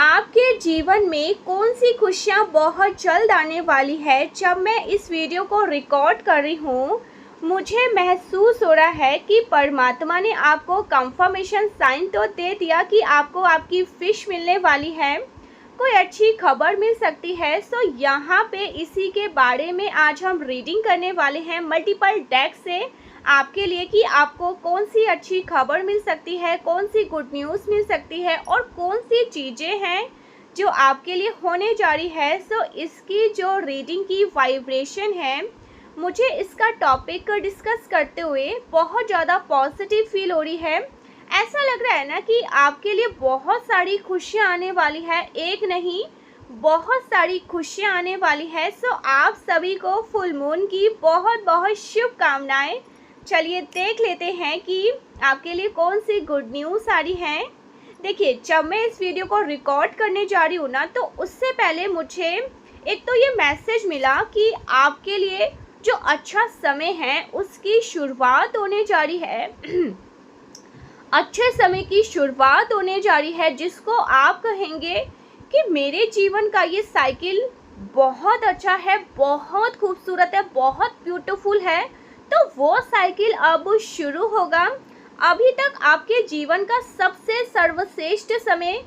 आपके जीवन में कौन सी खुशियाँ बहुत जल्द आने वाली है। जब मैं इस वीडियो को रिकॉर्ड कर रही हूँ, मुझे महसूस हो रहा है कि परमात्मा ने आपको कंफर्मेशन साइन तो दे दिया कि आपको आपकी फ़िश मिलने वाली है, कोई अच्छी खबर मिल सकती है। सो यहाँ पे इसी के बारे में आज हम रीडिंग करने वाले हैं मल्टीपल डेक से आपके लिए कि आपको कौन सी अच्छी खबर मिल सकती है, कौन सी गुड न्यूज़ मिल सकती है और कौन सी चीज़ें हैं जो आपके लिए होने जा रही है। सो इसकी जो रीडिंग की वाइब्रेशन है, मुझे इसका टॉपिक डिस्कस करते हुए बहुत ज़्यादा पॉजिटिव फील हो रही है। ऐसा लग रहा है ना कि आपके लिए बहुत सारी खुशियाँ आने वाली है, एक नहीं बहुत सारी खुशियाँ आने वाली है। सो आप सभी को फुल मून की बहुत बहुत शुभकामनाएं। चलिए देख लेते हैं कि आपके लिए कौन सी गुड न्यूज़ आ रही है। देखिए, जब मैं इस वीडियो को रिकॉर्ड करने जा रही हूँ ना, तो उससे पहले मुझे एक तो ये मैसेज मिला कि आपके लिए जो अच्छा समय है उसकी शुरुआत होने जा रही है अच्छे समय की शुरुआत होने जा रही है, जिसको आप कहेंगे कि मेरे जीवन का ये साइकिल बहुत अच्छा है, बहुत खूबसूरत है, बहुत ब्यूटीफुल है। तो वो साइकिल अब शुरू होगा। अभी तक आपके जीवन का सबसे सर्वश्रेष्ठ समय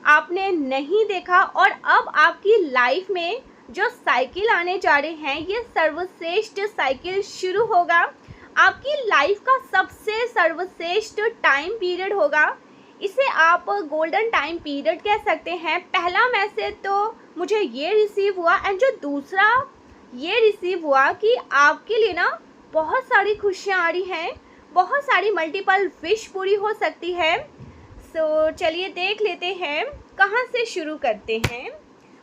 आपने नहीं देखा और अब आपकी लाइफ में जो साइकिल आने जा रहे हैं, ये सर्वश्रेष्ठ साइकिल शुरू होगा। आपकी लाइफ का सबसे सर्वश्रेष्ठ टाइम पीरियड होगा। इसे आप गोल्डन टाइम पीरियड कह सकते हैं। पहला मैसेज तो मुझे ये रिसीव हुआ एंड जो दूसरा ये रिसीव हुआ कि आपके लिए ना बहुत सारी खुशियाँ आ रही हैं, बहुत सारी मल्टीपल विश पूरी हो सकती है। सो चलिए देख लेते हैं कहाँ से शुरू करते हैं।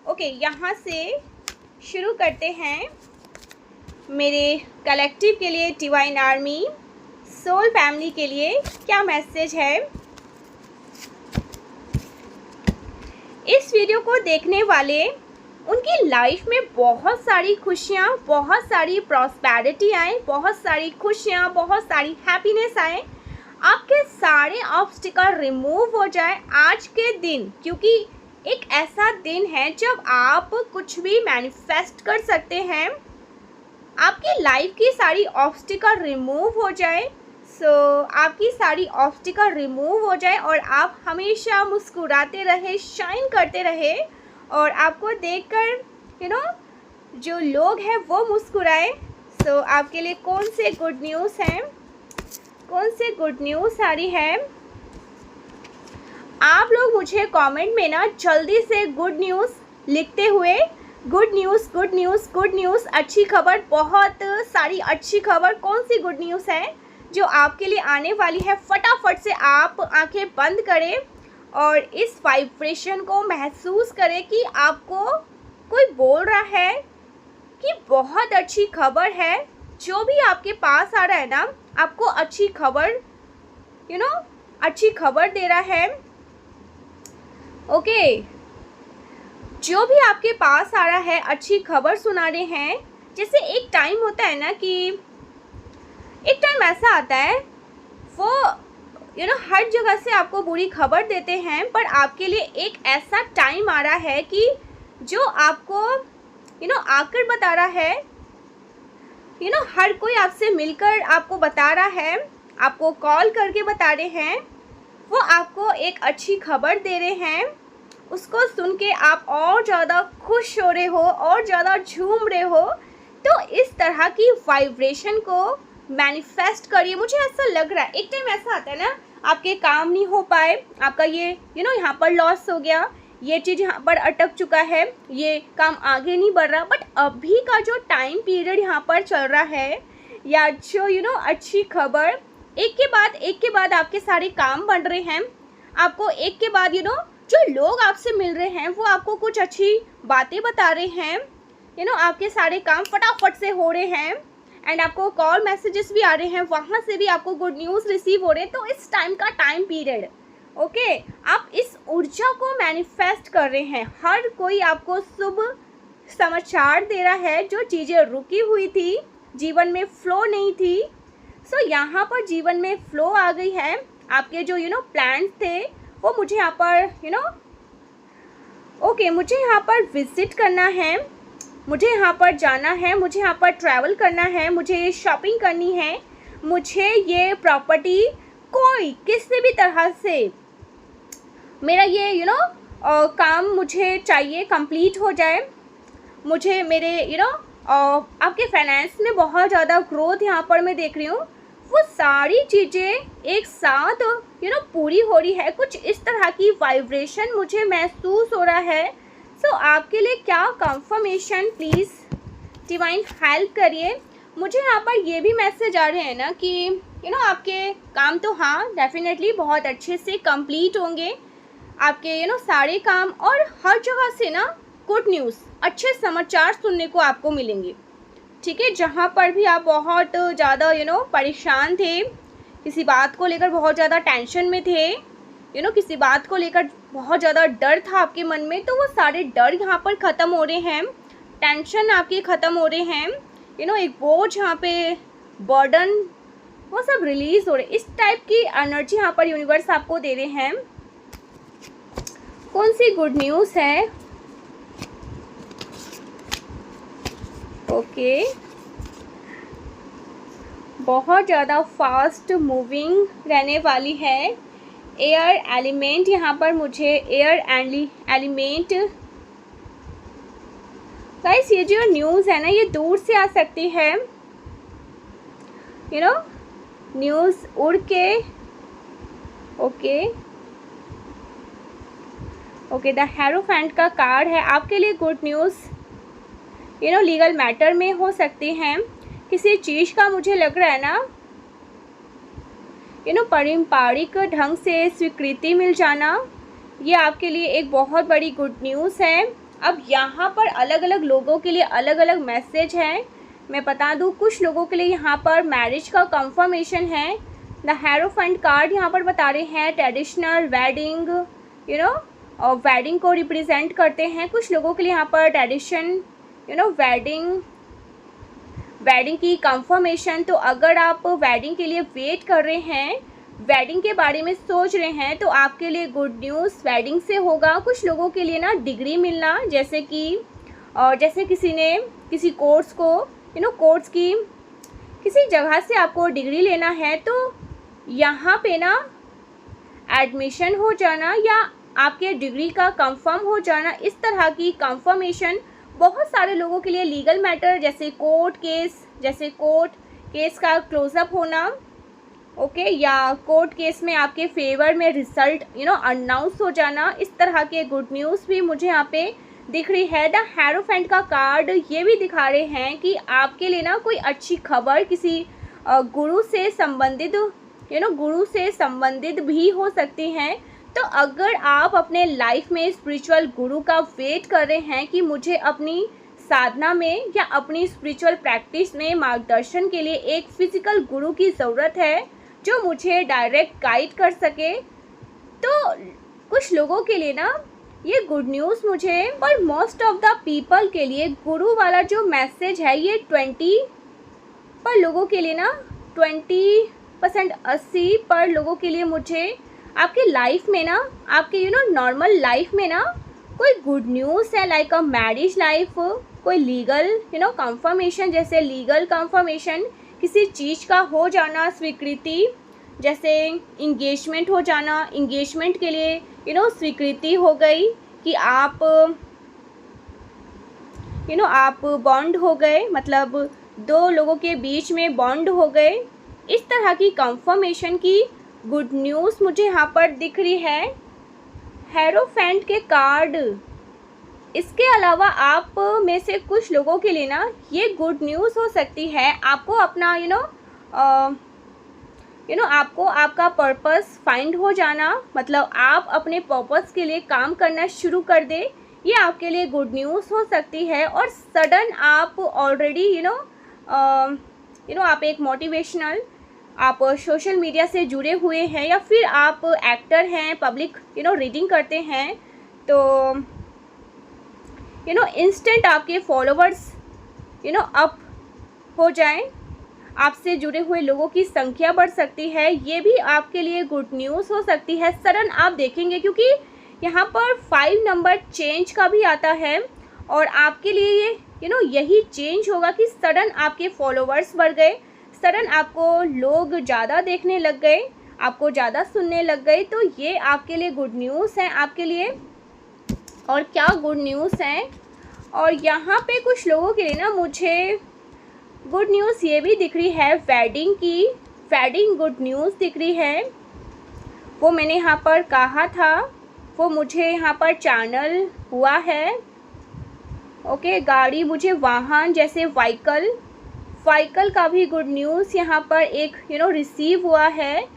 ओके, यहाँ से शुरू करते हैं। मेरे कलेक्टिव के लिए, डिवाइन आर्मी, सोल फैमिली के लिए क्या मैसेज है। इस वीडियो को देखने वाले उनकी लाइफ में बहुत सारी खुशियाँ, बहुत सारी प्रॉस्पेरिटी आए, बहुत सारी खुशियाँ, बहुत सारी हैप्पीनेस आए, आपके सारे ऑब्स्टिकल रिमूव हो जाए आज के दिन। क्योंकि एक ऐसा दिन है जब आप कुछ भी मैनिफेस्ट कर सकते हैं, आपकी लाइफ की सारी ऑब्स्टिकल रिमूव हो जाए। सो आपकी सारी ऑब्स्टिकल रिमूव हो जाए और आप हमेशा मुस्कुराते रहे, शाइन करते रहे और आपको देखकर जो लोग हैं वो मुस्कुराए। सो आपके लिए कौन से गुड न्यूज़ हैं, कौन से गुड न्यूज़ आ रही है। आप लोग मुझे कमेंट में ना जल्दी से गुड न्यूज़ लिखते हुए, good news, good news, good news, अच्छी खबर, बहुत सारी अच्छी खबर, कौन सी गुड न्यूज़ है जो आपके लिए आने वाली है। फटाफट से आप आंखें बंद करें और इस वाइब्रेशन को महसूस करें कि आपको कोई बोल रहा है कि बहुत अच्छी खबर है। जो भी आपके पास आ रहा है ना, आपको अच्छी खबर अच्छी खबर दे रहा है। ओके, जो भी आपके पास आ रहा है अच्छी खबर सुना रहे हैं। जैसे एक टाइम होता है ना कि एक टाइम ऐसा आता है वो हर जगह से आपको बुरी खबर देते हैं, पर आपके लिए एक ऐसा टाइम आ रहा है कि जो आपको आकर बता रहा है, हर कोई आपसे मिलकर आपको बता रहा है, आपको कॉल करके बता रहे हैं, वो आपको एक अच्छी खबर दे रहे हैं। उसको सुन के आप और ज़्यादा खुश हो रहे हो और ज़्यादा झूम रहे हो। तो इस तरह की वाइब्रेशन को मैनिफेस्ट करिए। मुझे ऐसा लग रहा है एक टाइम ऐसा आता है ना, आपके काम नहीं हो पाए, आपका ये यहाँ पर लॉस हो गया, ये चीज़ यहाँ पर अटक चुका है, ये काम आगे नहीं बढ़ रहा। बट अभी का जो टाइम पीरियड यहाँ पर चल रहा है, या जो अच्छी खबर, एक के बाद आपके सारे काम बन रहे हैं। आपको एक के बाद जो लोग आपसे मिल रहे हैं वो आपको कुछ अच्छी बातें बता रहे हैं। आपके सारे काम फटाफट से हो रहे हैं एंड आपको कॉल मैसेजेस भी आ रहे हैं, वहाँ से भी आपको गुड न्यूज़ रिसीव हो रहे हैं। तो इस टाइम का टाइम पीरियड, ओके, आप इस ऊर्जा को मैनिफेस्ट कर रहे हैं। हर कोई आपको शुभ समाचार दे रहा है। जो चीज़ें रुकी हुई थी, जीवन में फ्लो नहीं थी, सो यहाँ पर जीवन में फ्लो आ गई है। आपके जो प्लान्स थे वो मुझे यहाँ पर ओके, मुझे यहाँ पर विज़िट करना है, मुझे यहाँ पर जाना है, मुझे यहाँ पर ट्रैवल करना है, मुझे शॉपिंग करनी है, मुझे ये प्रॉपर्टी कोई किसी भी तरह से मेरा ये काम मुझे चाहिए कंप्लीट हो जाए। मुझे मेरे आपके फाइनेंस में बहुत ज़्यादा ग्रोथ यहाँ पर मैं देख रही हूँ, वो सारी चीज़ें एक साथ पूरी हो रही है। कुछ इस तरह की वाइब्रेशन मुझे महसूस हो रहा है। सो आपके लिए क्या कंफर्मेशन, प्लीज़ डिवाइन हेल्प करिए। मुझे यहाँ पर ये भी मैसेज आ रहे हैं ना कि आपके काम तो हाँ डेफिनेटली बहुत अच्छे से कंप्लीट होंगे, आपके सारे काम, और हर जगह से ना गुड न्यूज़, अच्छे समाचार सुनने को आपको मिलेंगे। ठीक है, जहाँ पर भी आप बहुत ज़्यादा परेशान थे, किसी बात को लेकर बहुत ज़्यादा टेंशन में थे, किसी बात को लेकर बहुत ज़्यादा डर था आपके मन में, तो वो सारे डर यहाँ पर ख़त्म हो रहे हैं, टेंशन आपके ख़त्म हो रहे हैं, एक बोझ यहाँ पे, बर्डन, वो सब रिलीज़ हो रहे। इस टाइप की एनर्जी यहाँ पर यूनिवर्स आपको दे रहे हैं। कौन सी गुड न्यूज़ है? ओके, बहुत ज़्यादा फास्ट मूविंग रहने वाली है। एयर एलिमेंट यहाँ पर मुझे एयर एलिमेंट, गाइस ये जो न्यूज़ है ना ये दूर से आ सकती है, न्यूज़ उड़ के। ओके, द हेरोफेंट का कार्ड है आपके लिए गुड न्यूज़, लीगल मैटर में हो सकती हैं, किसी चीज़ का मुझे लग रहा है ना पारंपरिक ढंग से स्वीकृति मिल जाना, ये आपके लिए एक बहुत बड़ी गुड न्यूज़ है। अब यहाँ पर अलग अलग लोगों के लिए अलग अलग मैसेज हैं। मैं बता दूँ, कुछ लोगों के लिए यहाँ पर मैरिज का कंफर्मेशन है। द हेरोफेंट कार्ड यहाँ पर बता रहे हैं ट्रेडिशनल वेडिंग, और वेडिंग को रिप्रेजेंट करते हैं। कुछ लोगों के लिए यहाँ पर ट्रेडिशन वेडिंग की कंफर्मेशन। तो अगर आप वेडिंग के लिए वेट कर रहे हैं, वेडिंग के बारे में सोच रहे हैं, तो आपके लिए गुड न्यूज़ वेडिंग से होगा। कुछ लोगों के लिए ना डिग्री मिलना, जैसे किसी ने किसी कोर्स को कोर्स की किसी जगह से आपको डिग्री लेना है, तो यहाँ पे ना एडमिशन हो जाना या आपके डिग्री का कंफर्म हो जाना, इस तरह की कंफर्मेशन बहुत सारे लोगों के लिए। लीगल मैटर जैसे कोर्ट केस का क्लोजअप होना, ओके, या कोर्ट केस में आपके फेवर में रिजल्ट अनाउंस हो जाना, इस तरह के गुड न्यूज़ भी मुझे यहाँ पे दिख रही है। द हेरोफेंट का कार्ड ये भी दिखा रहे हैं कि आपके लिए ना कोई अच्छी खबर किसी गुरु से संबंधित भी हो सकती हैं। तो अगर आप अपने लाइफ में स्पिरिचुअल गुरु का वेट कर रहे हैं कि मुझे अपनी साधना में या अपनी स्पिरिचुअल प्रैक्टिस में मार्गदर्शन के लिए एक फिजिकल गुरु की ज़रूरत है जो मुझे डायरेक्ट गाइड कर सके, तो कुछ लोगों के लिए ना ये गुड न्यूज़ मुझे, पर मोस्ट ऑफ द पीपल के लिए गुरु वाला जो मैसेज है ये 20 पर लोगों के लिए ना 20% 80 पर लोगों के लिए मुझे आपके लाइफ में ना, आपके नॉर्मल लाइफ में ना कोई गुड न्यूज़ है, लाइक अ मैरिज लाइफ, कोई लीगल कंफर्मेशन, जैसे लीगल कंफर्मेशन किसी चीज़ का हो जाना, स्वीकृति, जैसे इंगेजमेंट हो जाना, इंगेजमेंट के लिए स्वीकृति हो गई कि आप आप बॉन्ड हो गए, मतलब दो लोगों के बीच में बॉन्ड हो गए, इस तरह की कंफर्मेशन की गुड न्यूज़ मुझे यहाँ पर दिख रही है। हेरोफेंट के कार्ड, इसके अलावा आप में से कुछ लोगों के लिए ना ये गुड न्यूज़ हो सकती है, आपको अपना आपको आपका पर्पस फाइंड हो जाना, मतलब आप अपने पर्पस के लिए काम करना शुरू कर दे, ये आपके लिए गुड न्यूज़ हो सकती है। और सडन आप ऑलरेडी आप एक मोटिवेशनल, आप सोशल मीडिया से जुड़े हुए हैं या फिर आप एक्टर हैं, पब्लिक रीडिंग करते हैं, तो इंस्टेंट आपके फॉलोवर्स अप हो जाएं, आपसे जुड़े हुए लोगों की संख्या बढ़ सकती है, ये भी आपके लिए गुड न्यूज़ हो सकती है। सडन आप देखेंगे, क्योंकि यहाँ पर 5 नंबर चेंज का भी आता है और आपके लिए ये यही चेंज होगा कि सडन आपके फॉलोवर्स बढ़ गए, सडन आपको लोग ज़्यादा देखने लग गए, आपको ज़्यादा सुनने लग गए। तो ये आपके लिए गुड न्यूज़ है आपके लिए। और क्या गुड न्यूज़ है, और यहाँ पे कुछ लोगों के लिए ना मुझे गुड न्यूज़ ये भी दिख रही है, वेडिंग की, वेडिंग गुड न्यूज़ दिख रही है। वो मैंने यहाँ पर कहा था, वो मुझे यहाँ पर चैनल हुआ है। ओके, गाड़ी मुझे वाहन जैसे व्हीकल का भी गुड न्यूज़ यहाँ पर एक रिसीव हुआ है।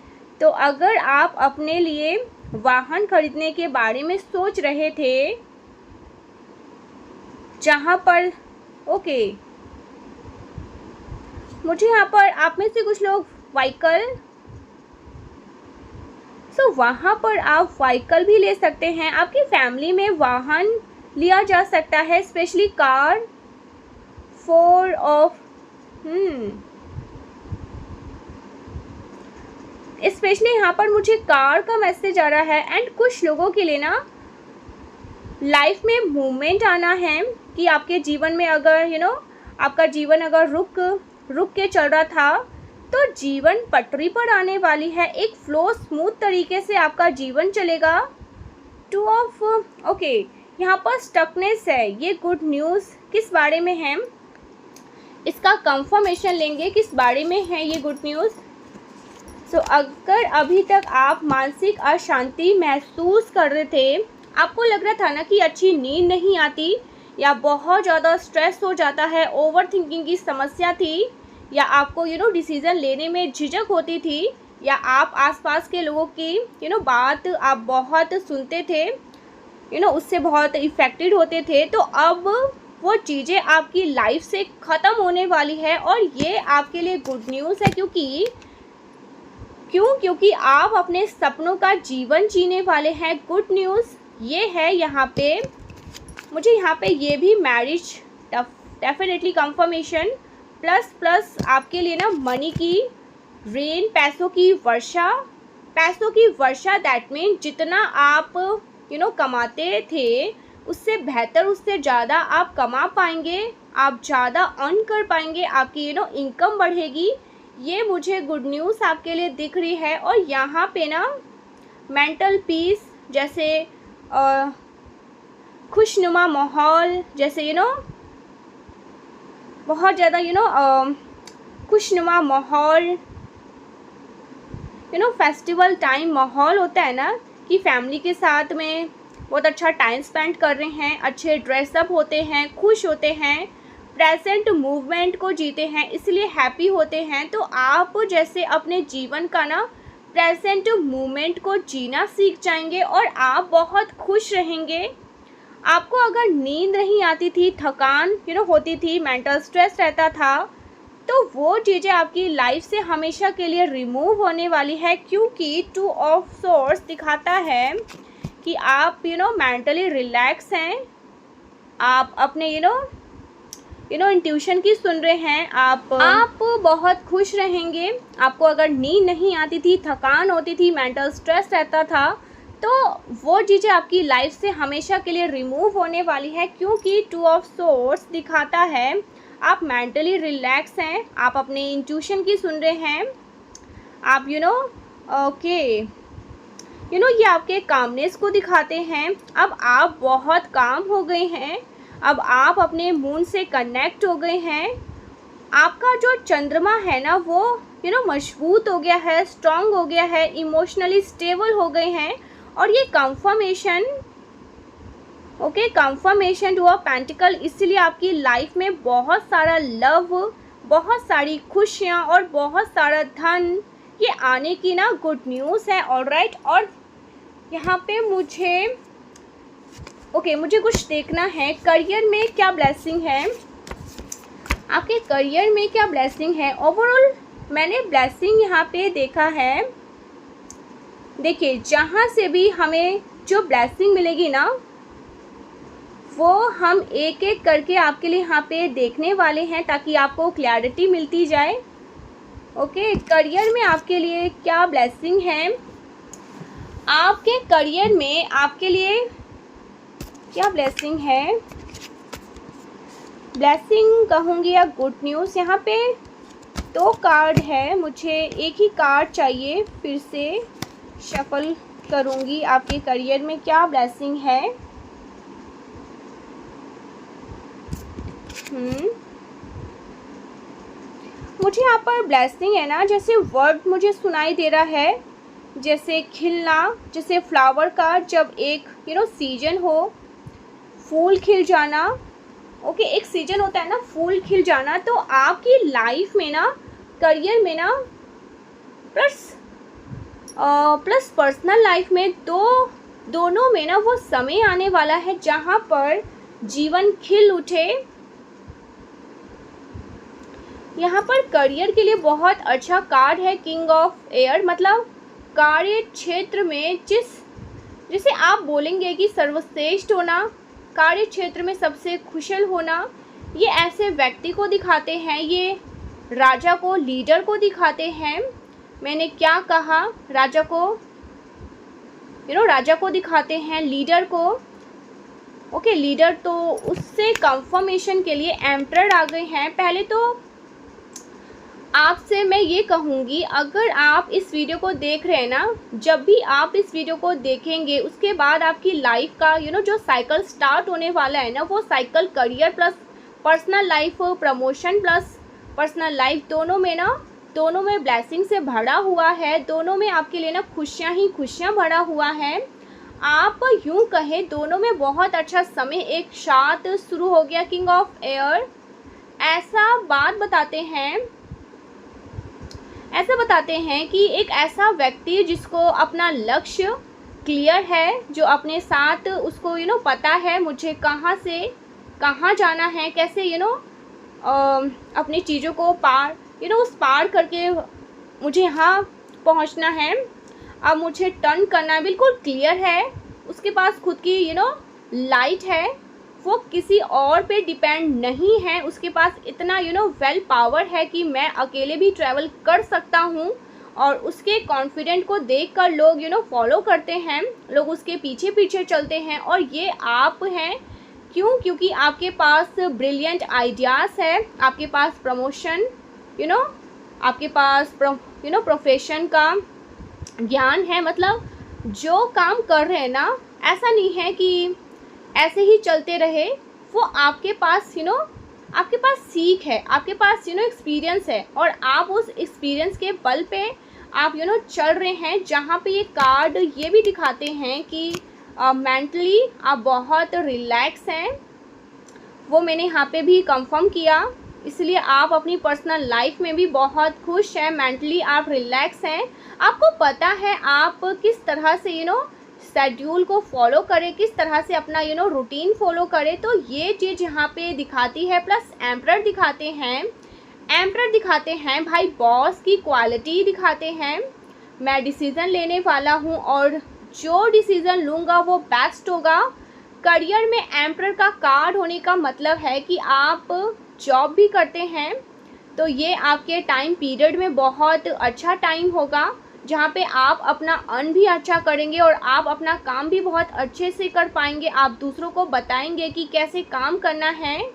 तो अगर आप अपने लिए वाहन खरीदने के बारे में सोच रहे थे, जहाँ पर मुझे यहाँ पर आप में से कुछ लोग वहाँ पर आप व्हीकल भी ले सकते हैं। आपकी फैमिली में वाहन लिया जा सकता है, स्पेशली कार, 4 ऑफ स्पेशली यहाँ पर मुझे कार का मैसेज आ रहा है। एंड कुछ लोगों के लिए ना लाइफ में मूवमेंट आना है कि आपके जीवन में अगर आपका जीवन अगर रुक के चल रहा था तो जीवन पटरी पर आने वाली है। एक फ्लो स्मूथ तरीके से आपका जीवन चलेगा। 2 ऑफ यहाँ पर स्टकनेस है। ये गुड न्यूज़ किस बारे में है, इसका कंफर्मेशन लेंगे किस बारे में है ये गुड न्यूज़। अगर अभी तक आप मानसिक अशांति महसूस कर रहे थे, आपको लग रहा था ना कि अच्छी नींद नहीं आती, या बहुत ज़्यादा स्ट्रेस हो जाता है, ओवर थिंकिंग की समस्या थी, या आपको डिसीज़न लेने में झिझक होती थी, या आप आसपास के लोगों की बात आप बहुत सुनते थे, उससे बहुत इफ़ेक्टेड होते थे, तो अब वो चीज़ें आपकी लाइफ से ख़त्म होने वाली है। और ये आपके लिए गुड न्यूज़ है, क्योंकि आप अपने सपनों का जीवन जीने वाले हैं। गुड न्यूज़ ये है यहाँ पे मुझे यहाँ पे ये भी मैरिज डेफिनेटली कंफर्मेशन प्लस आपके लिए ना मनी की रेन, पैसों की वर्षा। दैट मीन जितना आप कमाते थे उससे बेहतर, उससे ज़्यादा आप कमा पाएंगे, आप ज़्यादा अर्न कर पाएंगे, आपकी इनकम बढ़ेगी। ये मुझे गुड न्यूज़ आपके लिए दिख रही है। और यहाँ पे ना मेंटल पीस, जैसे खुशनुमा माहौल, जैसे बहुत ज़्यादा खुशनुमा माहौल, फेस्टिवल टाइम माहौल होता है ना कि फैमिली के साथ में बहुत अच्छा टाइम स्पेंड कर रहे हैं, अच्छे ड्रेसअप होते हैं, खुश होते हैं, प्रेजेंट मूवमेंट को जीते हैं, इसलिए हैप्पी होते हैं। तो आप जैसे अपने जीवन का ना प्रेजेंट मूवमेंट को जीना सीख जाएंगे और आप बहुत खुश रहेंगे। आपको अगर नींद नहीं आती थी, थकान होती थी, मेंटल स्ट्रेस रहता था, तो वो चीज़ें आपकी लाइफ से हमेशा के लिए रिमूव होने वाली है। क्योंकि 2 ऑफ सोर्स दिखाता है कि आप मेंटली रिलैक्स हैं, आप अपने इंट्यूशन की सुन रहे हैं, आप बहुत खुश रहेंगे। आपको अगर नींद नहीं आती थी, थकान होती थी, मेंटल स्ट्रेस रहता था, तो वो चीज़ें आपकी लाइफ से हमेशा के लिए रिमूव होने वाली है। क्योंकि 2 ऑफ सोर्स दिखाता है आप मेंटली रिलैक्स हैं, आप अपने इंट्यूशन की सुन रहे हैं, आप ये आपके कामनेस को दिखाते हैं। अब आप बहुत काम हो गए हैं, अब आप अपने मून से कनेक्ट हो गए हैं। आपका जो चंद्रमा है ना वो मजबूत हो गया है, स्ट्रांग हो गया है, इमोशनली स्टेबल हो गए हैं। और ये कंफर्मेशन कंफर्मेशन 2 ऑफ पेंटिकल, इसलिए आपकी लाइफ में बहुत सारा लव, बहुत सारी खुशियाँ और बहुत सारा धन ये आने की ना गुड न्यूज़ है। ऑलराइट, और यहाँ पे मुझे कुछ देखना है, करियर में क्या ब्लेसिंग है, आपके करियर में क्या ब्लेसिंग है। ओवरऑल मैंने ब्लेसिंग यहाँ पे देखा है। देखिए, जहाँ से भी हमें जो ब्लेसिंग मिलेगी ना वो हम एक एक करके आपके लिए यहाँ पे देखने वाले हैं, ताकि आपको क्लैरिटी मिलती जाए। करियर में आपके लिए क्या ब्लेसिंग है। आपके करियर में आपके लिए क्या ब्लेसिंग है, ब्लेसिंग कहूँगी या गुड न्यूज़। यहाँ पे 2 कार्ड है, मुझे एक ही कार्ड चाहिए, फिर से शफल करूँगी। आपके करियर में क्या ब्लेसिंग है। मुझे यहाँ पर ब्लेसिंग है ना, जैसे वर्ड मुझे सुनाई दे रहा है, जैसे खिलना, जैसे फ्लावर का जब एक सीजन हो, फूल खिल जाना। ओके, एक सीजन होता है ना फूल खिल जाना। तो आपकी लाइफ में ना, करियर में ना, प्लस पर्सनल लाइफ में दोनों में ना वो समय आने वाला है जहाँ पर जीवन खिल उठे। यहाँ पर करियर के लिए बहुत अच्छा कार्ड है किंग ऑफ एयर, मतलब कार्य क्षेत्र में जिसे आप बोलेंगे कि सर्वश्रेष्ठ होना, कार्य क्षेत्र में सबसे कुशल होना, ये ऐसे व्यक्ति को दिखाते हैं, ये राजा को, लीडर को दिखाते हैं। मैंने क्या कहा, राजा को राजा को दिखाते हैं, लीडर को। Okay, leader. तो उससे कंफर्मेशन के लिए एम्परर आ गए हैं। पहले तो आपसे मैं ये कहूँगी, अगर आप इस वीडियो को देख रहे हैं ना, जब भी आप इस वीडियो को देखेंगे उसके बाद आपकी लाइफ का जो साइकिल स्टार्ट होने वाला है ना, वो cycle career plus personal life, promotion plus personal life, दोनों में ब्लेसिंग से भरा हुआ है। दोनों में आपके लिए ना खुशियाँ ही खुशियाँ भरा हुआ है। आप यूँ कहें दोनों में बहुत अच्छा समय एक साथ शुरू हो गया। किंग ऑफ एयर ऐसा बताते हैं कि एक ऐसा व्यक्ति जिसको अपना लक्ष्य क्लियर है, जो अपने साथ उसको पता है मुझे कहाँ से कहाँ जाना है, कैसे अपनी चीज़ों को उस पार करके मुझे यहाँ पहुँचना है, अब मुझे टर्न करना है, बिल्कुल क्लियर है। उसके पास खुद की लाइट है, वो किसी और पे डिपेंड नहीं है। उसके पास इतना वेल पावर है कि मैं अकेले भी ट्रैवल कर सकता हूँ, और उसके कॉन्फिडेंट को देखकर लोग फॉलो करते हैं, लोग उसके पीछे पीछे चलते हैं। और ये आप हैं, क्यों? क्योंकि आपके पास ब्रिलियंट आइडियाज़ है, आपके पास प्रमोशन आपके पास प्रोफेशन का ज्ञान है। मतलब जो काम कर रहे हैं ना, ऐसा नहीं है कि ऐसे ही चलते रहे, वो आपके पास आपके पास सीख है, आपके पास एक्सपीरियंस है, और आप उस एक्सपीरियंस के बल पे आप चल रहे हैं। जहाँ पे ये कार्ड ये भी दिखाते हैं कि मेंटली आप बहुत रिलैक्स हैं, वो मैंने यहाँ पे भी कंफर्म किया। इसलिए आप अपनी पर्सनल लाइफ में भी बहुत खुश हैं, मेंटली आप रिलैक्स हैं। आपको पता है आप किस तरह से शेड्यूल को फॉलो करें, किस तरह से अपना रूटीन फॉलो करें। तो ये चीज़ यहाँ पे दिखाती है। प्लस एम्परर दिखाते हैं भाई, बॉस की क्वालिटी दिखाते हैं। मैं डिसीज़न लेने वाला हूँ, और जो डिसीज़न लूँगा वो बेस्ट होगा। करियर में एम्परर का कार्ड होने का मतलब है कि आप जॉब भी करते हैं, तो ये आपके टाइम पीरियड में बहुत अच्छा टाइम होगा, जहाँ पे आप अपना अर्न भी अच्छा करेंगे, और आप अपना काम भी बहुत अच्छे से कर पाएंगे। आप दूसरों को बताएंगे कि कैसे काम करना है।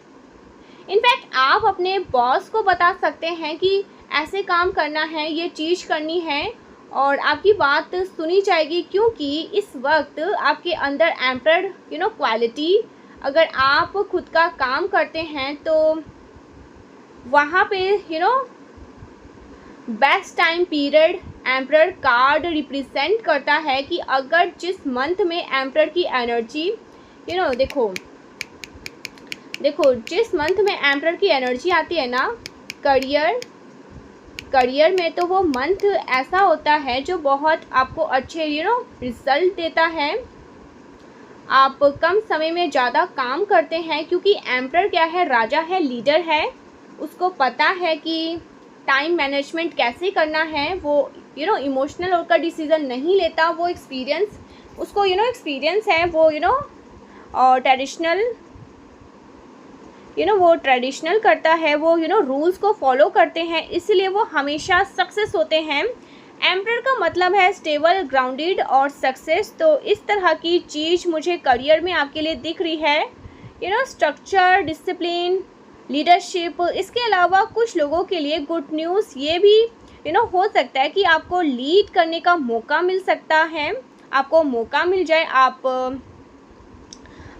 इनफैक्ट आप अपने बॉस को बता सकते हैं कि ऐसे काम करना है, ये चीज़ करनी है, और आपकी बात सुनी जाएगी। क्योंकि इस वक्त आपके अंदर एम्परर क्वालिटी, अगर आप खुद का काम करते हैं तो वहाँ पे best time period emperor card represent करता है। कि अगर जिस मंथ में एम्परर की एनर्जी देखो जिस मंथ में एम्परर की एनर्जी आती है ना, करियर में, तो वो मंथ ऐसा होता है जो बहुत आपको अच्छे रिजल्ट देता है। आप कम समय में ज़्यादा काम करते हैं, क्योंकि एम्परर क्या है, राजा है, लीडर है। उसको पता है कि टाइम मैनेजमेंट कैसे करना है। वो इमोशनल होकर डिसीज़न नहीं लेता, वो एक्सपीरियंस उसको एक्सपीरियंस है। वो और ट्रेडिशनल करता है, वो रूल्स को फॉलो करते हैं, इसलिए वो हमेशा सक्सेस होते हैं। एम्प्रर का मतलब है स्टेबल, ग्राउंडेड और सक्सेस। तो इस तरह की चीज़ मुझे करियर में आपके लिए दिख रही है, स्ट्रक्चर, डिसिप्लिन, लीडरशिप। इसके अलावा कुछ लोगों के लिए गुड न्यूज़ ये भी हो सकता है कि आपको लीड करने का मौका मिल सकता है, आपको मौका मिल जाए,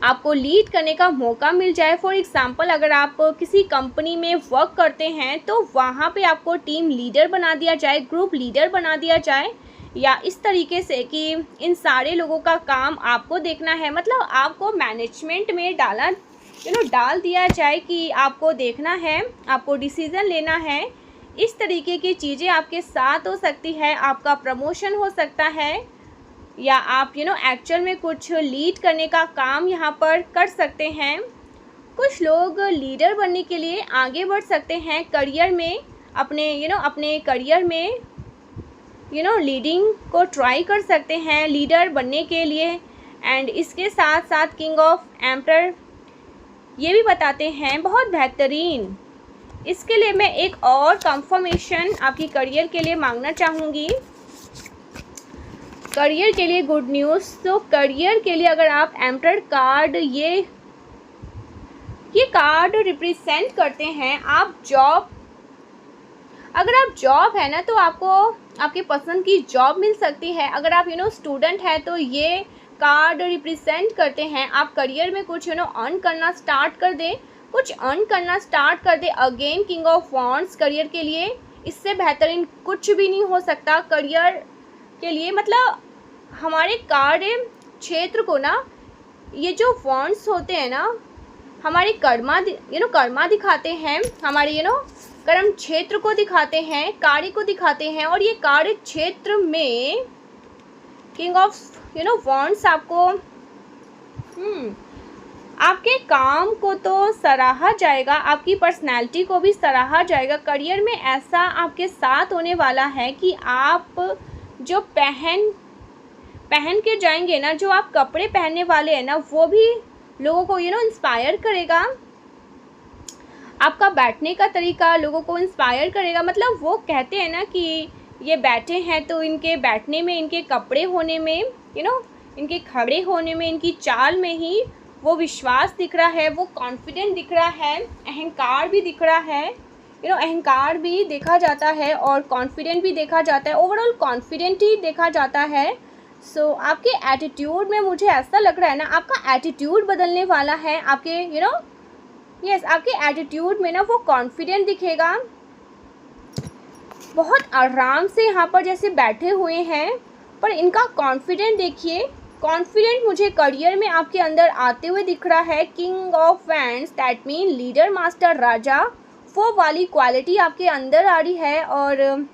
आपको लीड करने का मौका मिल जाए। फॉर एग्ज़ाम्पल, अगर आप किसी कंपनी में वर्क करते हैं तो वहाँ पे आपको टीम लीडर बना दिया जाए, ग्रुप लीडर बना दिया जाए, या इस तरीके से कि इन सारे लोगों का काम आपको देखना है, मतलब आपको मैनेजमेंट में डाल दिया जाए कि आपको देखना है, आपको डिसीज़न लेना है। इस तरीके की चीज़ें आपके साथ हो सकती है। आपका प्रमोशन हो सकता है, या आप एक्चुअल में कुछ लीड करने का काम यहाँ पर कर सकते हैं। कुछ लोग लीडर बनने के लिए आगे बढ़ सकते हैं करियर में, अपने करियर में लीडिंग को ट्राई कर सकते हैं लीडर बनने के लिए। एंड इसके साथ साथ किंग ऑफ एम्प्रर ये भी बताते हैं बहुत बेहतरीन। इसके लिए मैं एक और कंफर्मेशन आपकी करियर के लिए मांगना चाहूँगी, करियर के लिए गुड न्यूज़। तो करियर के लिए अगर आप एम्प्रर कार्ड ये कार्ड रिप्रेजेंट करते हैं, अगर आप जॉब है ना तो आपको आपके पसंद की जॉब मिल सकती है। अगर आप स्टूडेंट है तो ये कार्ड रिप्रेजेंट करते हैं आप करियर में कुछ अर्न करना स्टार्ट कर दें, कुछ अर्न करना स्टार्ट कर दे। Again king of wands career के लिए इससे बेहतरीन कुछ भी नहीं हो सकता करियर के लिए। मतलब हमारे कार्य क्षेत्र को ना, ये जो वॉन्ड्स होते हैं ना, हमारे कर्मा दिखाते हैं, हमारे कर्म क्षेत्र को दिखाते हैं, कार्य को दिखाते हैं। और ये कार्य क्षेत्र में किंग ऑफ वॉन्ड्स आपको आपके काम को तो सराहा जाएगा, आपकी पर्सनैलिटी को भी सराहा जाएगा। करियर में ऐसा आपके साथ होने वाला है कि आप जो पहन के जाएंगे ना, जो आप कपड़े पहनने वाले हैं ना, वो भी लोगों को इंस्पायर करेगा। आपका बैठने का तरीका लोगों को इंस्पायर करेगा। मतलब वो कहते हैं ना कि ये बैठे हैं तो इनके बैठने में, इनके कपड़े होने में, इनके खड़े होने में, इनकी चाल में ही वो विश्वास दिख रहा है, वो कॉन्फिडेंट दिख रहा है, अहंकार भी दिख रहा है। अहंकार भी देखा जाता है और कॉन्फिडेंट भी देखा जाता है, ओवरऑल कॉन्फिडेंट ही देखा जाता है। सो आपके एटीट्यूड में मुझे ऐसा लग रहा है ना, आपका एटीट्यूड बदलने वाला है। आपके यस आपके एटीट्यूड में ना वो कॉन्फिडेंट दिखेगा, बहुत आराम से यहाँ पर जैसे बैठे हुए हैं, पर इनका कॉन्फिडेंट देखिए। कॉन्फिडेंट मुझे करियर में आपके अंदर आते हुए दिख रहा है। King of wands that mean leader, master, राजा, वो वाली क्वालिटी आपके अंदर आ रही है। और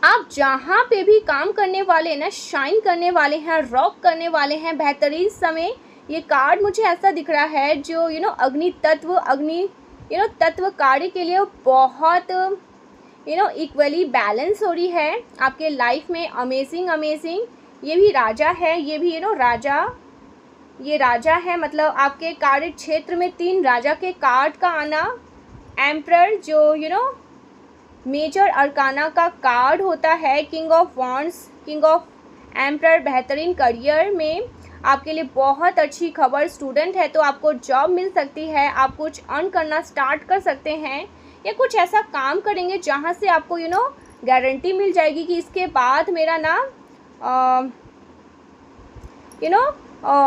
आप जहाँ पे भी काम करने वाले ना, शाइन करने वाले हैं, रॉक करने वाले हैं बेहतरीन समय। ये कार्ड मुझे ऐसा दिख रहा है जो अग्नि तत्व कार्य के लिए बहुत इक्वली बैलेंस हो रही है आपके लाइफ में। अमेजिंग। ये भी राजा है, ये भी ये राजा है। मतलब आपके कार्य क्षेत्र में 3 राजा के कार्ड का आना। एम्प्रर जो मेजर अरकाना का कार्ड होता है। King of wands, king of emperor बेहतरीन करियर में आपके लिए बहुत अच्छी खबर। स्टूडेंट है तो आपको जॉब मिल सकती है, आप कुछ अर्न करना स्टार्ट कर सकते हैं, या कुछ ऐसा काम करेंगे जहाँ से आपको गारंटी मिल जाएगी कि इसके बाद मेरा ना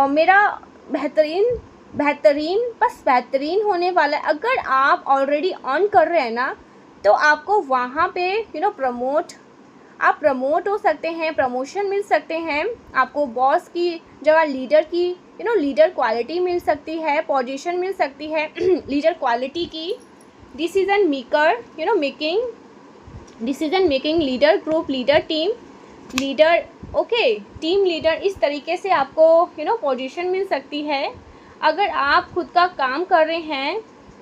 मेरा बेहतरीन होने वाला है। अगर आप ऑलरेडी अर्न कर रहे हैं ना तो आपको वहाँ पे आप प्रमोट हो सकते हैं, प्रमोशन मिल सकते हैं। आपको बॉस की जगह लीडर की लीडर क्वालिटी मिल सकती है, पोजीशन मिल सकती है लीडर क्वालिटी की। Decision maker decision making leader, group leader, team leader, team leader. इस तरीके से आपको पोजीशन मिल सकती है। अगर आप खुद का काम कर रहे हैं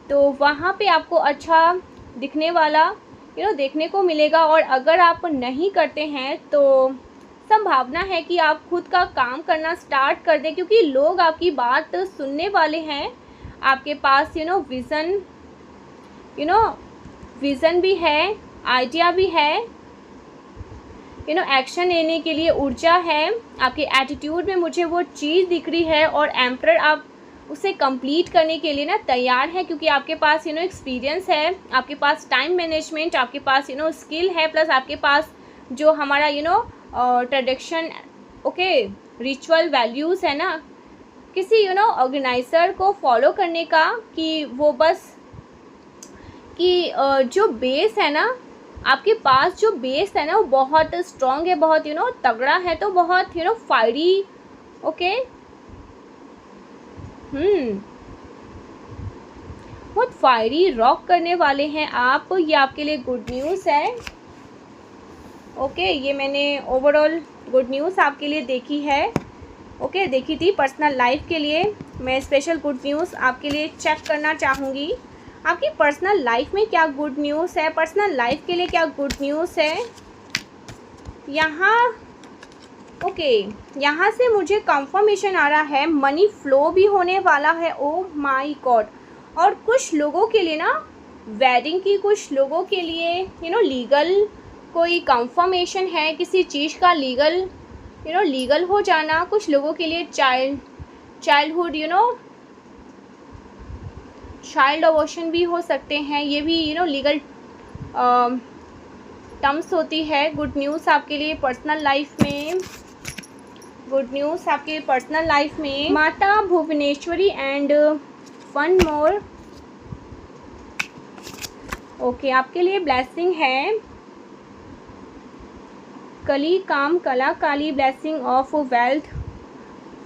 तो वहाँ पे आपको अच्छा दिखने वाला देखने को मिलेगा। और अगर आप नहीं करते हैं तो संभावना है कि आप खुद का काम करना स्टार्ट कर दें, क्योंकि लोग आपकी बात सुनने वाले हैं। आपके पास विज़न भी है, आइडिया भी है, एक्शन लेने के लिए ऊर्जा है, आपके एटीट्यूड में मुझे वो चीज़ दिख रही है। और एम्परर, आप उसे कंप्लीट करने के लिए ना तैयार है, क्योंकि आपके पास एक्सपीरियंस है, आपके पास टाइम मैनेजमेंट, आपके पास स्किल है, प्लस आपके पास जो हमारा ट्रेडिशन, ओके, रिचुअल वैल्यूज़ है ना, किसी ऑर्गेनाइज़र को फॉलो करने का, कि वो बस कि जो बेस है ना, आपके पास जो बेस है ना वो बहुत स्ट्रॉन्ग है, बहुत तगड़ा है, तो बहुत फायरी, ओके, बहुत फायरी रॉक करने वाले हैं आप। ये आपके लिए गुड न्यूज़ है, ओके। ये मैंने ओवरऑल गुड न्यूज़ आपके लिए देखी है, ओके, देखी थी पर्सनल लाइफ के लिए। मैं स्पेशल गुड न्यूज़ आपके लिए चेक करना चाहूँगी, आपकी पर्सनल लाइफ में क्या गुड न्यूज़ है, पर्सनल लाइफ के लिए क्या गुड न्यूज़ है यहाँ, ओके। यहाँ से मुझे कंफर्मेशन आ रहा है मनी फ्लो भी होने वाला है, ओ माय गॉड। और कुछ लोगों के लिए ना वेडिंग की, कुछ लोगों के लिए लीगल कोई कंफर्मेशन है किसी चीज़ का, लीगल लीगल हो जाना। कुछ लोगों के लिए चाइल्डहुड चाइल्ड अबॉर्शन भी हो सकते हैं, ये भी लीगल टर्म्स होती है। गुड न्यूज़ आपके लिए पर्सनल लाइफ में, गुड न्यूज़ आपके पर्सनल लाइफ में माता Bhuvaneshwari and one more, okay, आपके लिए ब्लेसिंग है कली काम कला काली, ब्लेसिंग ऑफ वेल्थ।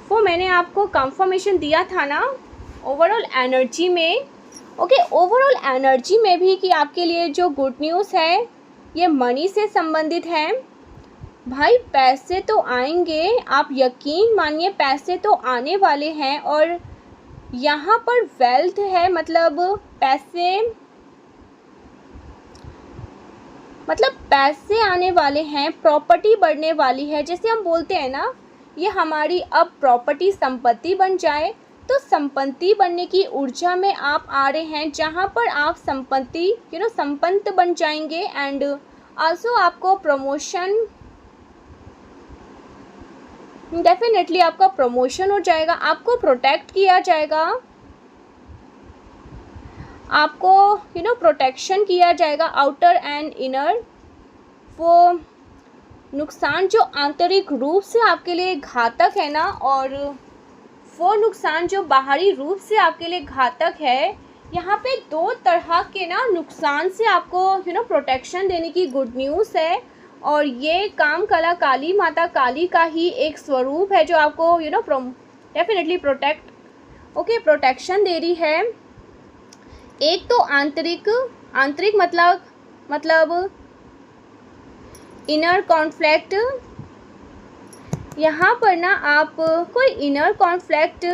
वो मैंने आपको कंफर्मेशन दिया था ना ओवरऑल एनर्जी में, ओके, ओवरऑल एनर्जी में भी कि आपके लिए जो गुड न्यूज़ है ये मनी से संबंधित है। भाई पैसे तो आएंगे, आप यकीन मानिए, पैसे तो आने वाले हैं। और यहाँ पर वेल्थ है, मतलब पैसे आने वाले हैं, प्रॉपर्टी बढ़ने वाली है। जैसे हम बोलते हैं ना, ये हमारी अब प्रॉपर्टी संपत्ति बन जाए, तो संपत्ति बनने की ऊर्जा में आप आ रहे हैं, जहाँ पर आप संपत्ति संपन्न बन जाएंगे। एंड आल्सो आपको प्रमोशन, डेफिनेटली आपका प्रमोशन हो जाएगा, आपको प्रोटेक्ट किया जाएगा, आपको प्रोटेक्शन किया जाएगा, आउटर एंड इनर। वो नुकसान जो आंतरिक रूप से आपके लिए घातक है ना, और वो नुकसान जो बाहरी रूप से आपके लिए घातक है, यहाँ पे दो तरह के ना नुकसान से आपको प्रोटेक्शन देने की गुड न्यूज़ है। और ये काम कला काली, माता काली का ही एक स्वरूप है जो आपको डेफिनेटली प्रोटेक्शन दे रही है। एक तो आंतरिक मतलब इनर कॉन्फ्लिक्ट। यहाँ पर ना आप कोई इनर कॉन्फ्लिक्ट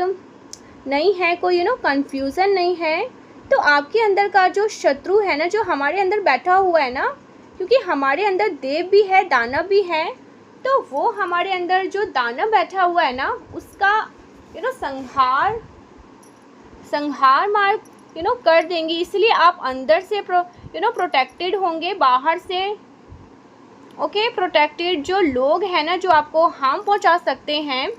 नहीं है, कोई कन्फ्यूज़न नहीं है। तो आपके अंदर का जो शत्रु है ना, जो हमारे अंदर बैठा हुआ है ना, क्योंकि हमारे अंदर देव भी है, दानव भी है, तो वो हमारे अंदर जो दानव बैठा हुआ है ना, उसका संहार मार कर देंगी। इसलिए आप अंदर से प्रोटेक्टेड होंगे, बाहर से ओके प्रोटेक्टेड। जो लोग हैं ना जो आपको हार्म पहुंचा सकते हैं,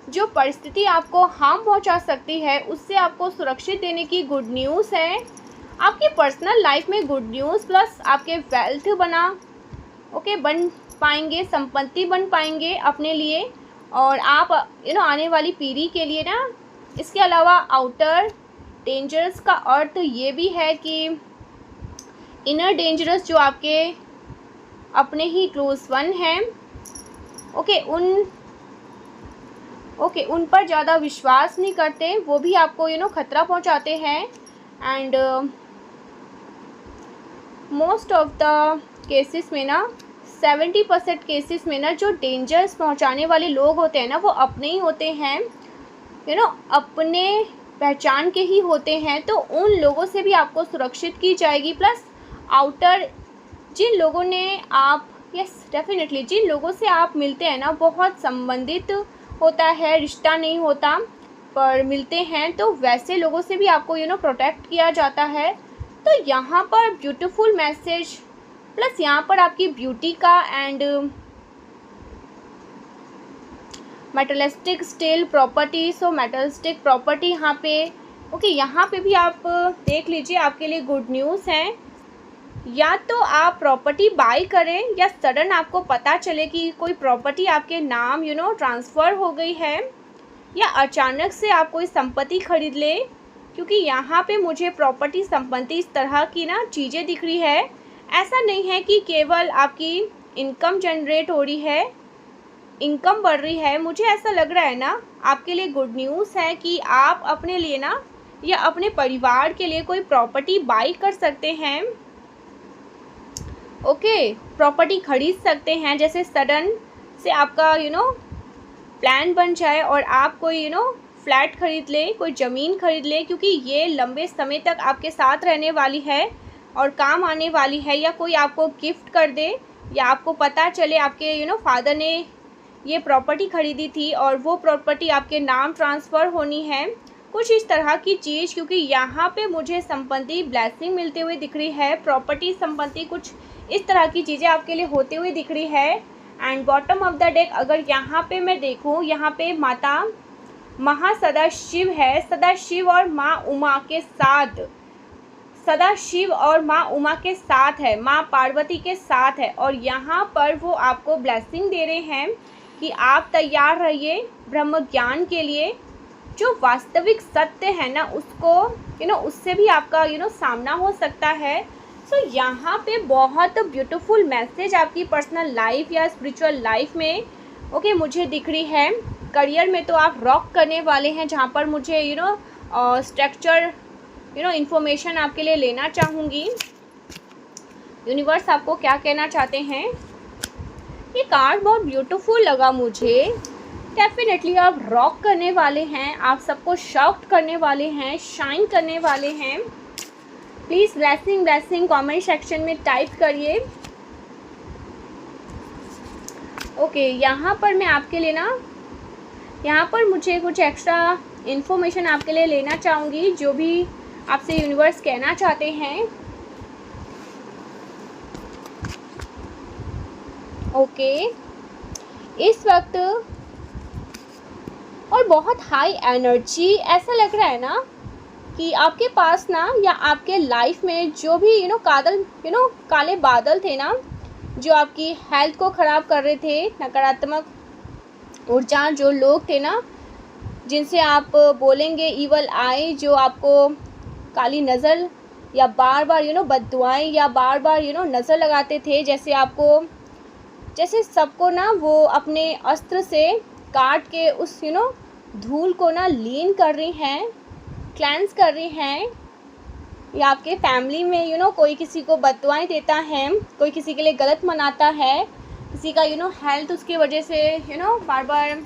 जो परिस्थिति आपको हार्म पहुंचा सकती है, उससे आपको सुरक्षित देने की गुड न्यूज़ है। आपकी पर्सनल लाइफ में गुड न्यूज़ प्लस आपके वेल्थ बन पाएंगे, संपत्ति बन पाएंगे अपने लिए, और आप आने वाली पीढ़ी के लिए ना। इसके अलावा आउटर डेंजरस का अर्थ ये भी है कि इनर डेंजरस जो आपके अपने ही क्लोज वन हैं, उन पर ज़्यादा विश्वास नहीं करते, वो भी आपको खतरा पहुंचाते हैं। And most of the cases में ना 70% केसेस में ना जो डेंजर्स पहुंचाने वाले लोग होते हैं ना, वो अपने ही होते हैं, अपने पहचान के ही होते हैं। तो उन लोगों से भी आपको सुरक्षित की जाएगी। प्लस आउटर जिन लोगों ने आप डेफिनेटली जिन लोगों से आप मिलते हैं ना, बहुत संबंधित होता है, रिश्ता नहीं होता पर मिलते हैं, तो वैसे लोगों से भी आपको प्रोटेक्ट किया जाता है। तो यहाँ पर ब्यूटीफुल मैसेज प्लस यहाँ पर आपकी ब्यूटी का and मेटलिस्टिक steel property, so मेटलिस्टिक property यहाँ पे ओके, यहाँ पे भी आप देख लीजिए, आपके लिए गुड न्यूज़ है। या तो आप प्रॉपर्टी बाय करें या सडन आपको पता चले कि कोई प्रॉपर्टी आपके नाम ट्रांसफ़र हो गई है, या अचानक से आप कोई संपत्ति खरीद ले, क्योंकि यहाँ पे मुझे प्रॉपर्टी संपत्ति इस तरह की चीज़ें दिख रही है। ऐसा नहीं है कि केवल आपकी इनकम जनरेट हो रही है, इनकम बढ़ रही है। मुझे ऐसा लग रहा है आपके लिए गुड न्यूज़ है कि आप अपने लिए या अपने परिवार के लिए कोई प्रॉपर्टी बाई कर सकते हैं। ओके, प्रॉपर्टी खरीद सकते हैं, जैसे सडन से आपका प्लान बन जाए और आप कोई फ्लैट खरीद ले, कोई ज़मीन खरीद ले, क्योंकि ये लंबे समय तक आपके साथ रहने वाली है और काम आने वाली है। या कोई आपको गिफ्ट कर दे, या आपको पता चले आपके फादर ने ये प्रॉपर्टी खरीदी थी और वो प्रॉपर्टी आपके नाम ट्रांसफ़र होनी है, कुछ इस तरह की चीज़। क्योंकि यहाँ पे मुझे संपत्ति ब्लेसिंग मिलते हुए दिख रही है, प्रॉपर्टी संपत्ति कुछ इस तरह की चीज़ें आपके लिए होते हुए दिख रही है। And bottom of the deck अगर यहाँ पे मैं देखूँ, यहाँ पे माता महासदाशिव है, सदाशिव और माँ उमा के साथ, सदाशिव और माँ उमा के साथ है, माँ पार्वती के साथ है। और यहाँ पर वो आपको ब्लेसिंग दे रहे हैं कि आप तैयार रहिए ब्रह्म ज्ञान के लिए। जो वास्तविक सत्य है उसको उससे भी आपका सामना हो सकता है। सो यहाँ पे बहुत ब्यूटीफुल मैसेज आपकी पर्सनल लाइफ या स्पिरिचुअल लाइफ में ओके मुझे दिख रही है। करियर में तो आप रॉक करने वाले हैं, जहाँ पर मुझे स्ट्रक्चर इन्फॉर्मेशन आपके लिए लेना चाहूँगी। यूनिवर्स आपको क्या कहना चाहते हैं? ये कार्ड बहुत ब्यूटीफुल लगा मुझे। डेफिनेटली आप रॉक करने वाले हैं, आप सबको शॉक्ड करने वाले हैं, शाइन करने वाले हैं। Please blessing blessing comment section में टाइप करिए। ओके, यहाँ पर मैं आपके लिए यहाँ पर मुझे कुछ एक्स्ट्रा इन्फॉर्मेशन आपके लिए लेना चाहूँगी, जो भी आपसे यूनिवर्स कहना चाहते हैं। ओके, इस वक्त और बहुत हाई एनर्जी ऐसा लग रहा है कि आपके पास या आपके लाइफ में जो भी काले बादल थे जो आपकी हेल्थ को ख़राब कर रहे थे, नकारात्मक ऊर्जा, जो लोग थे जिनसे आप बोलेंगे ईवल आई, जो आपको काली नज़र या बार बार बद्दुआएं या बार बार नज़र लगाते थे, जैसे सबको वो अपने अस्त्र से काट के उस धूल को लीन कर रही हैं, क्लेंस कर रही हैं। या आपके फैमिली में कोई किसी को बददुआएं देता है, कोई किसी के लिए गलत मनाता है, किसी का हेल्थ उसकी वजह से बार बार,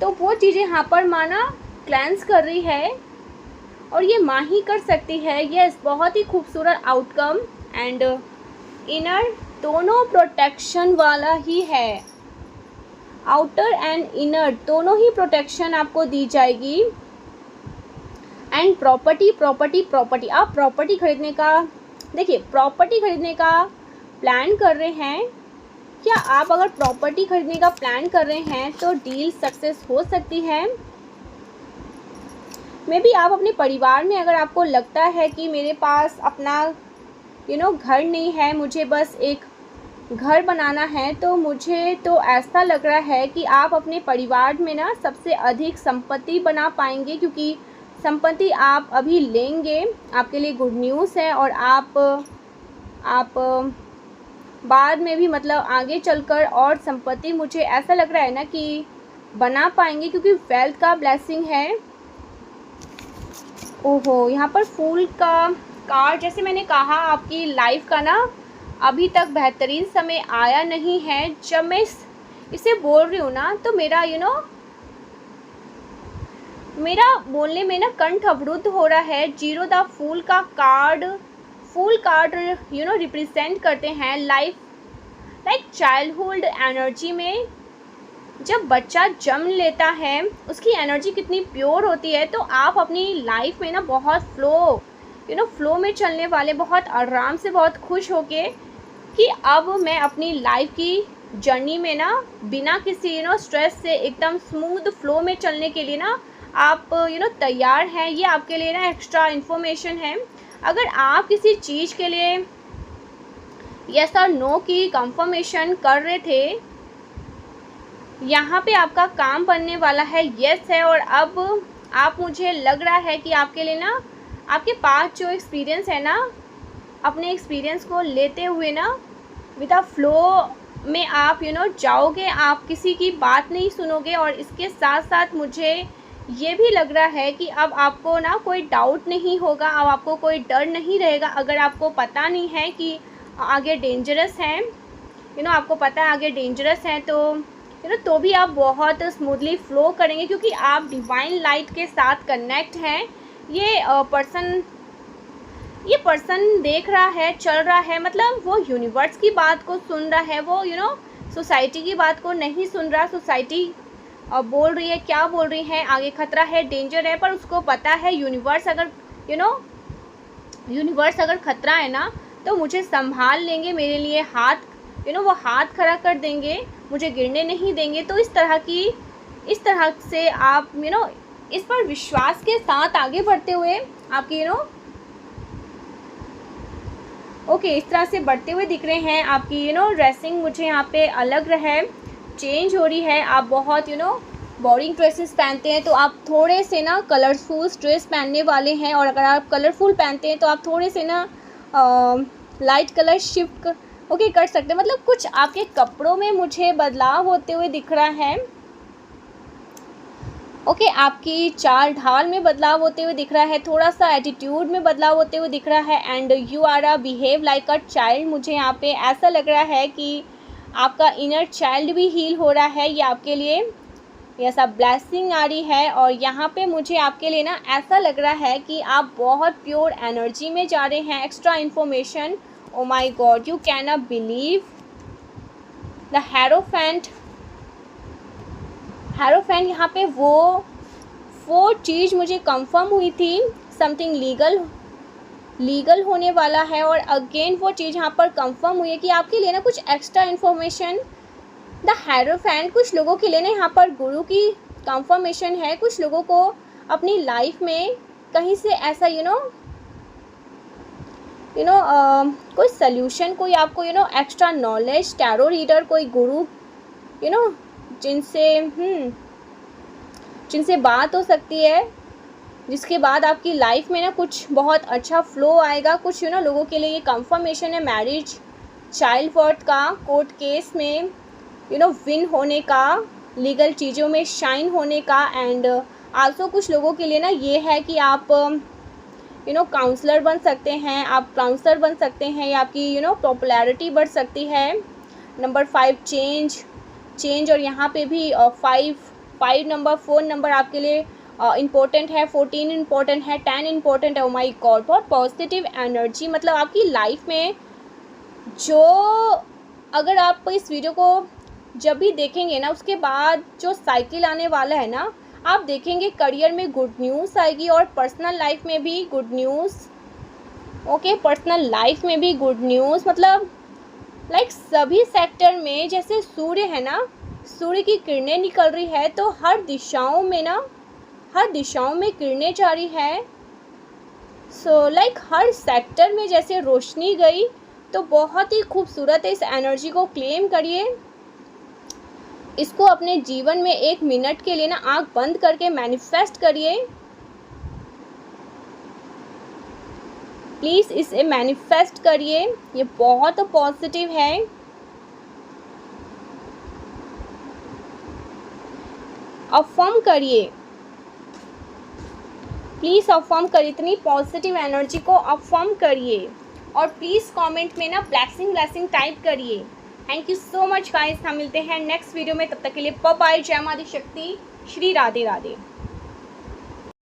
तो वो चीज़ें यहाँ पर माना क्लेंस कर रही है और ये माँ ही कर सकती है। यस, बहुत ही खूबसूरत आउटकम एंड इनर दोनों प्रोटेक्शन वाला ही है। आउटर एंड इनर दोनों ही प्रोटेक्शन आपको दी जाएगी। एंड प्रॉपर्टी प्रॉपर्टी प्रॉपर्टी, आप प्रॉपर्टी खरीदने का देखिए, प्रॉपर्टी खरीदने का प्लान कर रहे हैं क्या? आप अगर प्रॉपर्टी खरीदने का प्लान कर रहे हैं तो डील सक्सेस हो सकती है। मे बी आप अपने परिवार में, अगर आपको लगता है कि मेरे पास अपना घर नहीं है, मुझे बस एक घर बनाना है, तो मुझे तो ऐसा लग रहा है कि आप अपने परिवार में सबसे अधिक संपत्ति बना पाएंगे, क्योंकि संपत्ति आप अभी लेंगे, आपके लिए गुड न्यूज़ है। और आप बाद में भी मतलब आगे चलकर और संपत्ति मुझे ऐसा लग रहा है कि बना पाएंगे, क्योंकि वेल्थ का ब्लेसिंग है। ओहो, यहाँ पर फूल का कार्ड, जैसे मैंने कहा आपकी लाइफ का अभी तक बेहतरीन समय आया नहीं है। जब मैं इसे बोल रही हूँ तो मेरा मेरा बोलने में कंठ अवरुद्ध हो रहा है। जीरो द फूल का कार्ड, फूल कार्ड रिप्रेजेंट करते हैं लाइक चाइल्डहुड एनर्जी में जब बच्चा जन्म लेता है, उसकी एनर्जी कितनी प्योर होती है। तो आप अपनी लाइफ में बहुत फ्लो में चलने वाले, बहुत आराम से, बहुत खुश होके कि अब मैं अपनी लाइफ की जर्नी में ना बिना किसी स्ट्रेस से एकदम स्मूथ फ्लो में चलने के लिए ना आप तैयार हैं। ये आपके लिए ना एक्स्ट्रा इन्फॉर्मेशन है। अगर आप किसी चीज़ के लिए यस और नो की कंफर्मेशन कर रहे थे, यहाँ पे आपका काम बनने वाला है, यस है। और अब आप, मुझे लग रहा है कि आपके लिए ना आपके पास जो एक्सपीरियंस है ना, अपने एक्सपीरियंस को लेते हुए ना विद अ फ्लो में आप जाओगे, आप किसी की बात नहीं सुनोगे। और इसके साथ साथ मुझे ये भी लग रहा है कि अब आपको ना कोई डाउट नहीं होगा, अब आपको कोई डर नहीं रहेगा। अगर आपको पता नहीं है कि आगे डेंजरस हैं, आपको पता है आगे डेंजरस हैं, तो भी आप बहुत स्मूथली फ्लो करेंगे, क्योंकि आप डिवाइन लाइट के साथ कनेक्ट हैं। ये पर्सन देख रहा है, चल रहा है, मतलब वो यूनिवर्स की बात को सुन रहा है, वो सोसाइटी की बात को नहीं सुन रहा। सोसाइटी बोल रही है, क्या बोल रही है, आगे खतरा है, डेंजर है, पर उसको पता है यूनिवर्स अगर खतरा है ना तो मुझे संभाल लेंगे, मेरे लिए हाथ वो हाथ खड़ा कर देंगे, मुझे गिरने नहीं देंगे। तो इस तरह से आप इस पर विश्वास के साथ आगे बढ़ते हुए आपकी ओके इस तरह से बढ़ते हुए दिख रहे हैं। आपकी ड्रेसिंग मुझे यहाँ पे अलग चेंज हो रही है। आप बहुत बोरिंग ड्रेसेस पहनते हैं, तो आप थोड़े से ना कलरफुल ड्रेस पहनने वाले हैं। और अगर आप कलरफुल पहनते हैं तो आप थोड़े से ना लाइट कलर शिफ्ट कर सकते हैं। मतलब कुछ आपके कपड़ों में मुझे बदलाव होते हुए दिख रहा है। आपकी चाल ढाल में बदलाव होते हुए दिख रहा है, थोड़ा सा एटीट्यूड में बदलाव होते हुए दिख रहा है। And you are a behave like a child. मुझे यहाँ पे ऐसा लग रहा है कि आपका इनर चाइल्ड भी हील हो रहा है। ये आपके लिए ऐसा ब्लेसिंग आ रही है। और यहाँ पे मुझे आपके लिए ना ऐसा लग रहा है कि आप बहुत प्योर एनर्जी में जा रहे हैं। Extra information, oh my god, you can not believe the hierophant यहाँ पे वो चीज़ मुझे कंफर्म हुई थी, समथिंग लीगल होने वाला है। और अगेन वो चीज़ यहाँ पर कंफर्म हुई है कि आपके लिए ना कुछ एक्स्ट्रा इन्फॉर्मेशन, द हेरोफेंट, कुछ लोगों के लिए ना यहाँ पर गुरु की कंफर्मेशन है। कुछ लोगों को अपनी लाइफ में कहीं से ऐसा कोई सल्यूशन, कोई आपको एक्स्ट्रा नॉलेज, टैरो रीडर, कोई गुरु जिनसे बात हो सकती है, जिसके बाद आपकी लाइफ में ना कुछ बहुत अच्छा फ्लो आएगा। कुछ लोगों के लिए ये कंफर्मेशन है मैरिज, चाइल्ड बर्थ का, कोर्ट केस में विन होने का, लीगल चीज़ों में शाइन होने का। एंड आल्सो कुछ लोगों के लिए ना ये है कि आप काउंसलर बन सकते हैं, आप काउंसलर बन सकते हैं, या आपकी पॉपुलैरिटी बढ़ सकती है। Number 5 change. और यहाँ पे भी 5 नंबर, 4 नंबर आपके लिए इम्पोर्टेंट है, 14 इम्पोर्टेंट है, 10 इम्पोर्टेंट है। ओ माई गॉड, बहुत पॉजिटिव एनर्जी। मतलब आपकी लाइफ में अगर आप इस वीडियो को जब भी देखेंगे ना, उसके बाद जो साइकिल आने वाला है ना, आप देखेंगे करियर में गुड न्यूज़ आएगी और पर्सनल लाइफ में भी गुड न्यूज़। पर्सनल लाइफ में भी गुड न्यूज़, मतलब सभी सेक्टर में। जैसे सूर्य है ना, सूर्य की किरणें निकल रही है, तो हर दिशाओं में किरणें जा रही है। हर सेक्टर में जैसे रोशनी गई, तो बहुत ही खूबसूरत है। इस एनर्जी को क्लेम करिए, इसको अपने जीवन में 1 मिनट के लिए ना आँख बंद करके मैनिफेस्ट करिए। प्लीज़ इसे मैनिफेस्ट करिए, ये बहुत पॉजिटिव है। अफर्म करिए, प्लीज़ अफर्म करिए, इतनी पॉजिटिव एनर्जी को अफर्म करिए। और प्लीज़ कमेंट में ना ब्लेसिंग टाइप करिए। Thank you so much guys, हम मिलते हैं नेक्स्ट वीडियो में। तब तक के लिए बाय बाय। जय माता दी शक्ति, श्री राधे राधे।